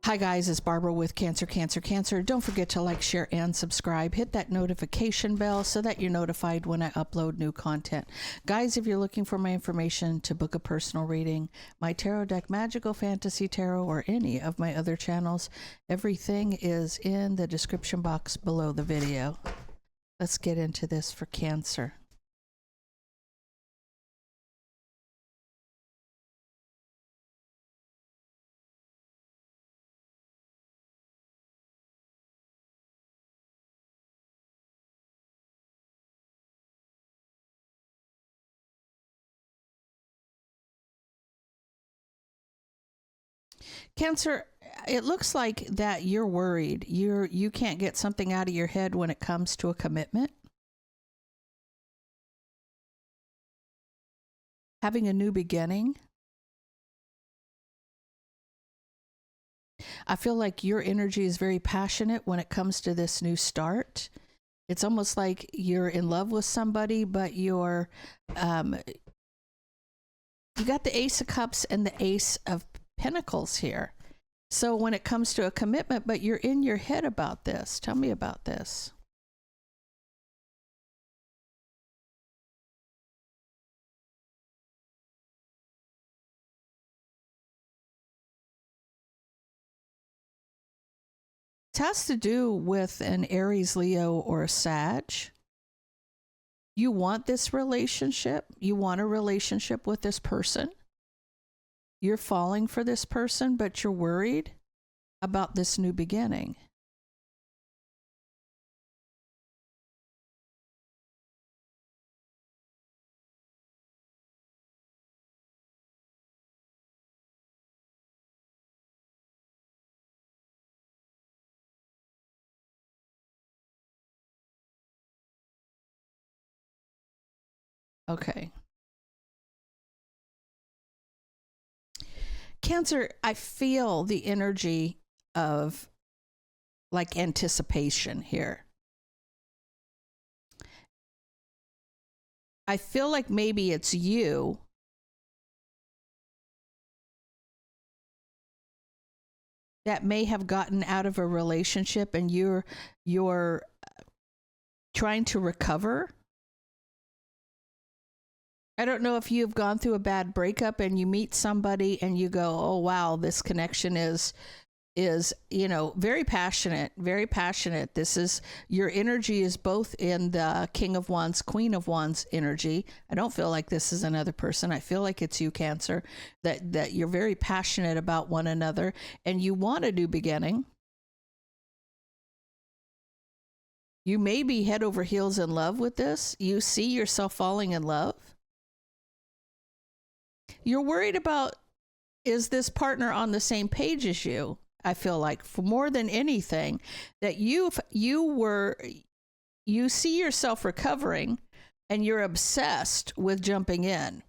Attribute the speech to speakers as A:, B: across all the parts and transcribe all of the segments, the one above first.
A: Hi guys, it's Barbara with Cancer, Cancer, Cancer. Don't forget to like, share, and subscribe. Hit that notification bell so that you're notified when I upload new content. Guys, if you're looking for my information to book a personal reading, my tarot deck, Magical Fantasy Tarot, or any of my other channels, everything is in the description box below the video. Let's get into this for Cancer. Cancer, it looks like that you're worried. You can't get something out of your head when it comes to a commitment. Having a new beginning. I feel like your energy is very passionate when it comes to this new start. It's almost like you're in love with somebody, but you got the Ace of Cups and the Ace of Pentacles here. So when it comes to a commitment, but you're in your head about this. Tell me about this. It has to do with an Aries, Leo, or a Sag. You want this relationship. You want a relationship with this person. You're falling for this person, but you're worried about this new beginning. Okay. Cancer, I feel the energy of like anticipation here. I feel like maybe it's you that may have gotten out of a relationship and you're trying to recover. I don't know if you've gone through a bad breakup and you meet somebody and you go, oh wow, this connection is very passionate, very passionate. This is, your energy is both in the King of Wands, Queen of Wands energy. I don't feel like this is another person. I feel like it's you, Cancer, that you're very passionate about one another and you want a new beginning. You may be head over heels in love with this. You see yourself falling in love. You're worried about, is this partner on the same page as you? I feel like, for more than anything, that you see yourself recovering and you're obsessed with jumping in.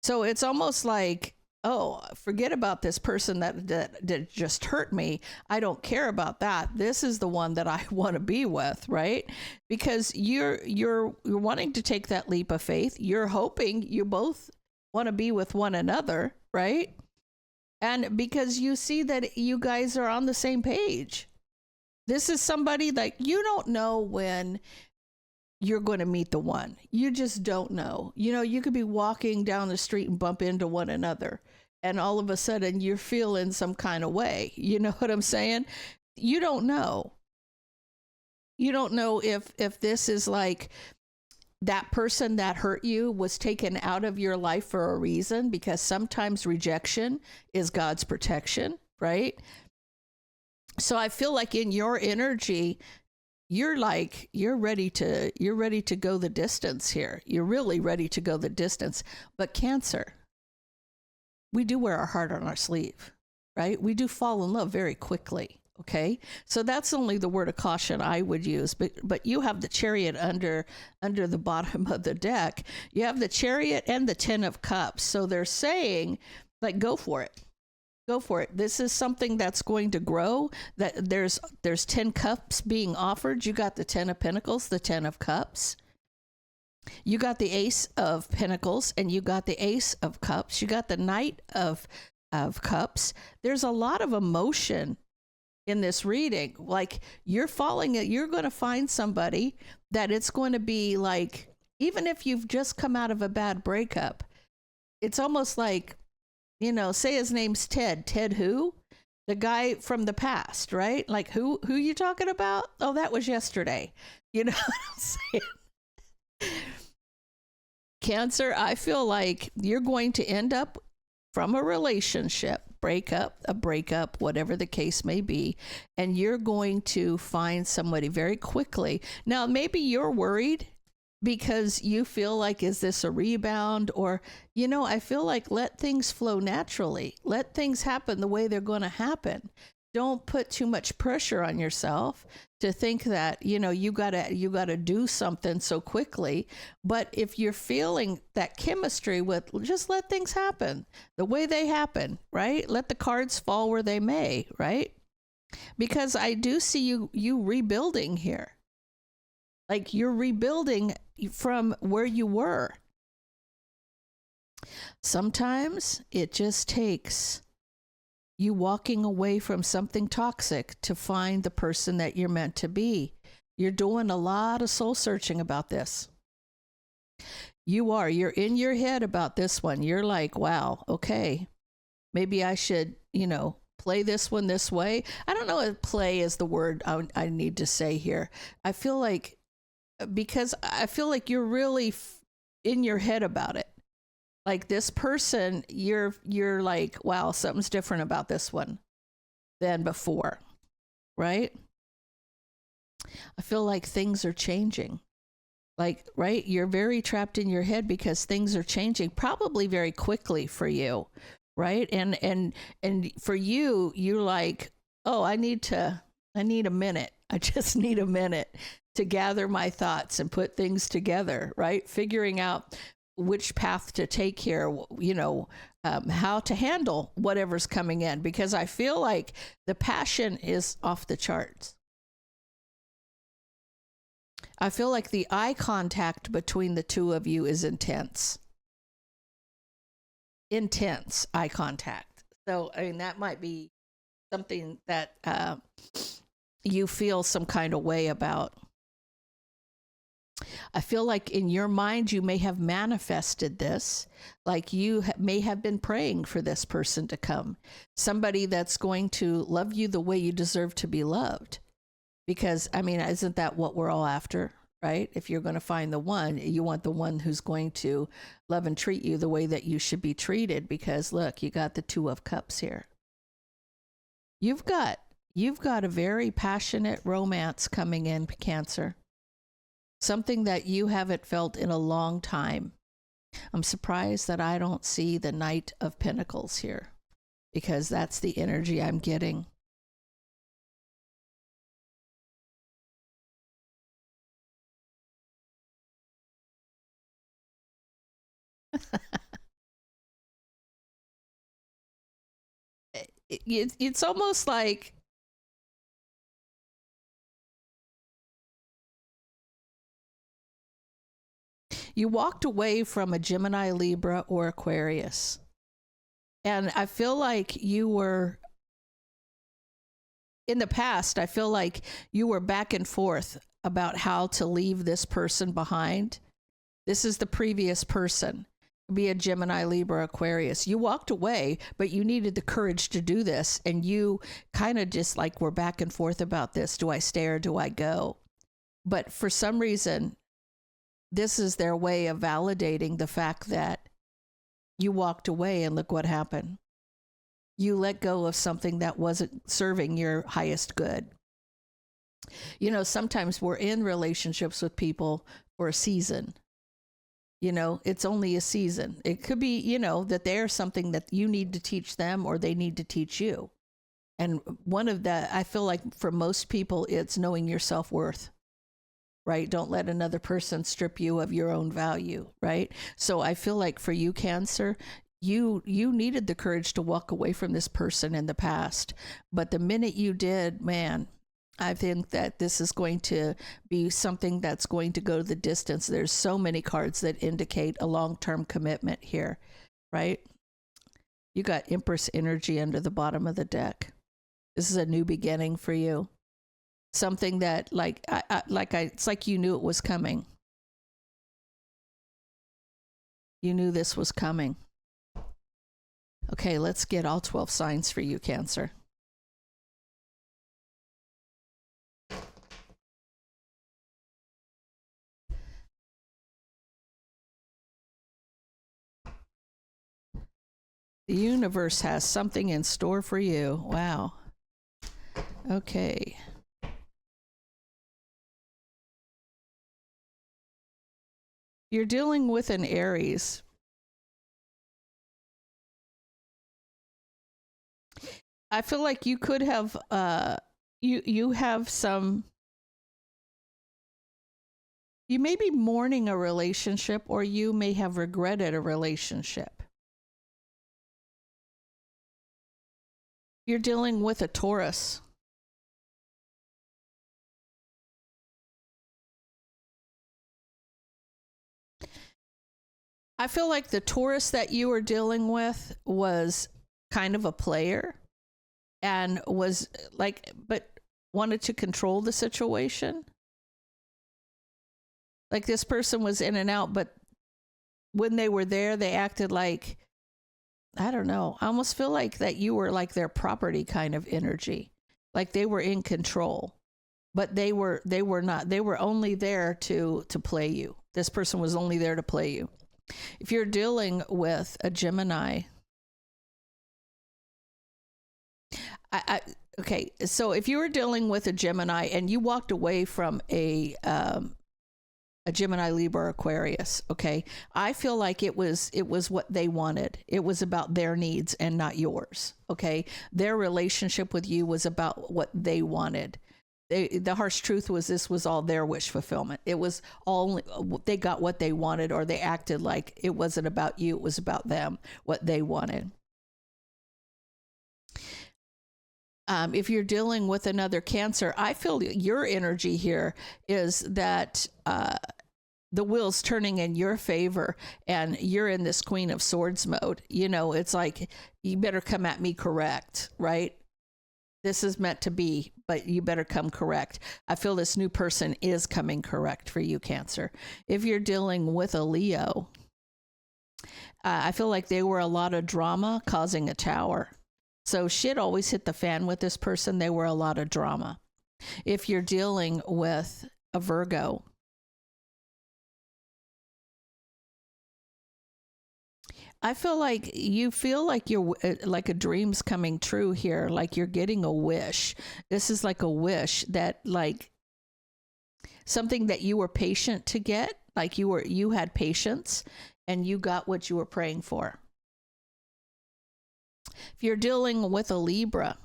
A: So it's almost like, oh, forget about this person that just hurt me. I don't care about that. This is the one that I want to be with, right? Because you're wanting to take that leap of faith. You're hoping you both want to be with one another, right? And because you see that you guys are on the same page. This is somebody that you don't know when you're going to meet the one. You just don't know. You know, you could be walking down the street and bump into one another, and all of a sudden you're feeling some kind of way. You know what I'm saying? You don't know. You don't know if this is like, that person that hurt you was taken out of your life for a reason, because sometimes rejection is God's protection, right? So I feel like in your energy, you're ready to go the distance here. You're really ready to go the distance. But Cancer, we do wear our heart on our sleeve, right? We do fall in love very quickly. Okay, so that's only the word of caution I would use. But you have the Chariot under the bottom of the deck. You have the Chariot and the Ten of Cups. So they're saying, like, go for it. Go for it. This is something that's going to grow. That there's 10 cups being offered. You got the 10 of Pentacles, the 10 of Cups. You got the Ace of Pentacles and you got the Ace of Cups. You got the Knight of of Cups, there's a lot of emotion in this reading. Like you're going to find somebody that it's going to be like, even if you've just come out of a bad breakup, it's almost like, say his name's Ted. Ted who? The guy from the past, right? Like who you talking about? Oh, that was yesterday. You know what I'm saying? Cancer, I feel like you're going to end up from a relationship, a breakup, whatever the case may be, and you're going to find somebody very quickly. Now, maybe you're worried because you feel like, is this a rebound? Or, I feel like let things flow naturally. Let things happen the way they're going to happen. Don't put too much pressure on yourself to think that, you gotta do something so quickly. But if you're feeling that chemistry just let things happen the way they happen, right? Let the cards fall where they may, right? Because I do see you rebuilding here. Like you're rebuilding from where you were. Sometimes it just takes you walking away from something toxic to find the person that you're meant to be. You're doing a lot of soul searching about this. You're in your head about this one. You're like, wow, okay, maybe I should, play this one this way. I don't know if play is the word I need to say here. I feel like, because I feel like you're really in your head about it. Like this person, you're like, wow, something's different about this one than before, right? I feel like things are changing. Like, right? You're very trapped in your head because things are changing probably very quickly for you, right? And for you, you're like, oh, I need a minute. I just need a minute to gather my thoughts and put things together, right? Figuring out which path to take here, how to handle whatever's coming in, because I feel like the passion is off the charts. I feel like the eye contact between the two of you is intense eye contact. So, I mean, that might be something that you feel some kind of way about. I feel like in your mind, you may have manifested this, like you may have been praying for this person to come, somebody that's going to love you the way you deserve to be loved. Because, I mean, isn't that what we're all after, right? If you're going to find the one, you want the one who's going to love and treat you the way that you should be treated. Because look, you got the Two of Cups here. You've got a very passionate romance coming in, Cancer. Something that you haven't felt in a long time. I'm surprised that I don't see the Knight of Pentacles here, because that's the energy I'm getting. It's almost like you walked away from a Gemini, Libra, or Aquarius. And I feel like you were, in the past, I feel like you were back and forth about how to leave this person behind. This is the previous person. Be a Gemini, Libra, Aquarius. You walked away, but you needed the courage to do this. And you kind of just like were back and forth about this. Do I stay or do I go? But for some reason, this is their way of validating the fact that you walked away and look what happened. You let go of something that wasn't serving your highest good. Sometimes we're in relationships with people for a season. It's only a season. It could be, that there's something that you need to teach them or they need to teach you. And I feel like for most people, it's knowing your self-worth. Right? Don't let another person strip you of your own value, right? So I feel like for you, Cancer, you needed the courage to walk away from this person in the past. But the minute you did, man, I think that this is going to be something that's going to go the distance. There's so many cards that indicate a long-term commitment here, right? You got Empress energy under the bottom of the deck. This is a new beginning for you. Something that it's like you knew it was coming. You knew this was coming. Okay, let's get all 12 signs for you, Cancer. The universe has something in store for you. Wow. Okay. You're dealing with an Aries. I feel like you could have you have some, you may be mourning a relationship, or you may have regretted a relationship. You're dealing with a Taurus. I feel like the Taurus that you were dealing with was kind of a player and was like, but wanted to control the situation. Like this person was in and out, but when they were there, they acted like, I don't know. I almost feel like that you were like their property kind of energy. Like they were in control, but they were not. They were only there to play you. This person was only there to play you. If you're dealing with a Gemini, okay, so if you were dealing with a Gemini and you walked away from a Gemini, Libra, Aquarius, okay, I feel like it was what they wanted. It was about their needs and not yours, okay? Their relationship with you was about what they wanted. The harsh truth was this was all their wish fulfillment. It was all, they got what they wanted, or they acted like it wasn't about you, it was about them, what they wanted. If you're dealing with another Cancer, I feel your energy here is that the wheel's turning in your favor and you're in this Queen of Swords mode. You know, it's like, you better come at me correct, right? This is meant to be, but you better come correct. I feel this new person is coming correct for you, Cancer. If you're dealing with a Leo, I feel like they were a lot of drama causing a tower. So shit always hit the fan with this person. They were a lot of drama. If you're dealing with a Virgo, I feel like you feel like you're like a dream's coming true here, like you're getting a wish. This is like a wish that, like, something that you were patient to get, like you had patience and you got what you were praying for. If you're dealing with a Libra,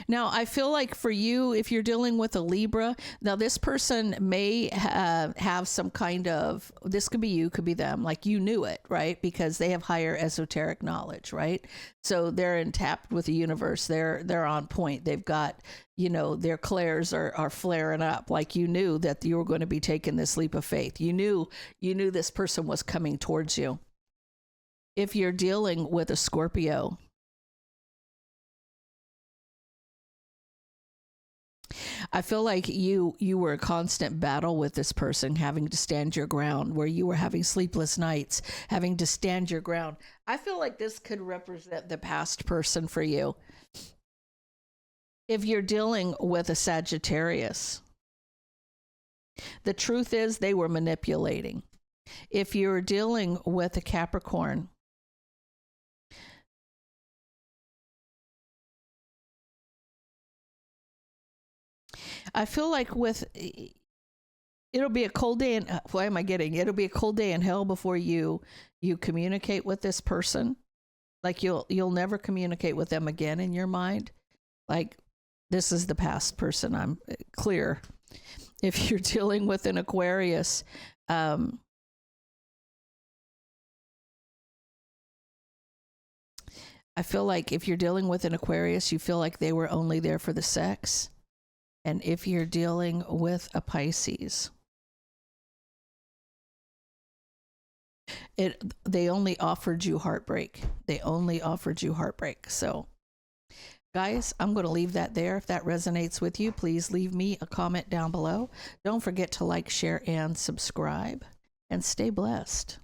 A: now, I feel like for you, if you're dealing with a Libra, now this person may have some kind of, this could be you, could be them, like you knew it, right? Because they have higher esoteric knowledge, right? So they're in tap with the universe. They're on point. They've got, you know, their clairs are flaring up. Like you knew that you were going to be taking this leap of faith. You knew this person was coming towards you. If you're dealing with a Scorpio, I feel like you were a constant battle with this person, having to stand your ground, where you were having sleepless nights, having to stand your ground. I feel like this could represent the past person for you. If you're dealing with a Sagittarius, the truth is they were manipulating. If you're dealing with a Capricorn, I feel like it'll be a cold day in, why am I getting, it'll be a cold day in hell before you communicate with this person. Like you'll never communicate with them again in your mind. Like, this is the past person, I'm clear. If you're dealing with an Aquarius, I feel like if you're dealing with an Aquarius, you feel like they were only there for the sex. And if you're dealing with a Pisces, They only offered you heartbreak. They only offered you heartbreak. So guys, I'm going to leave that there. If that resonates with you, please leave me a comment down below. Don't forget to like, share, and subscribe. And stay blessed.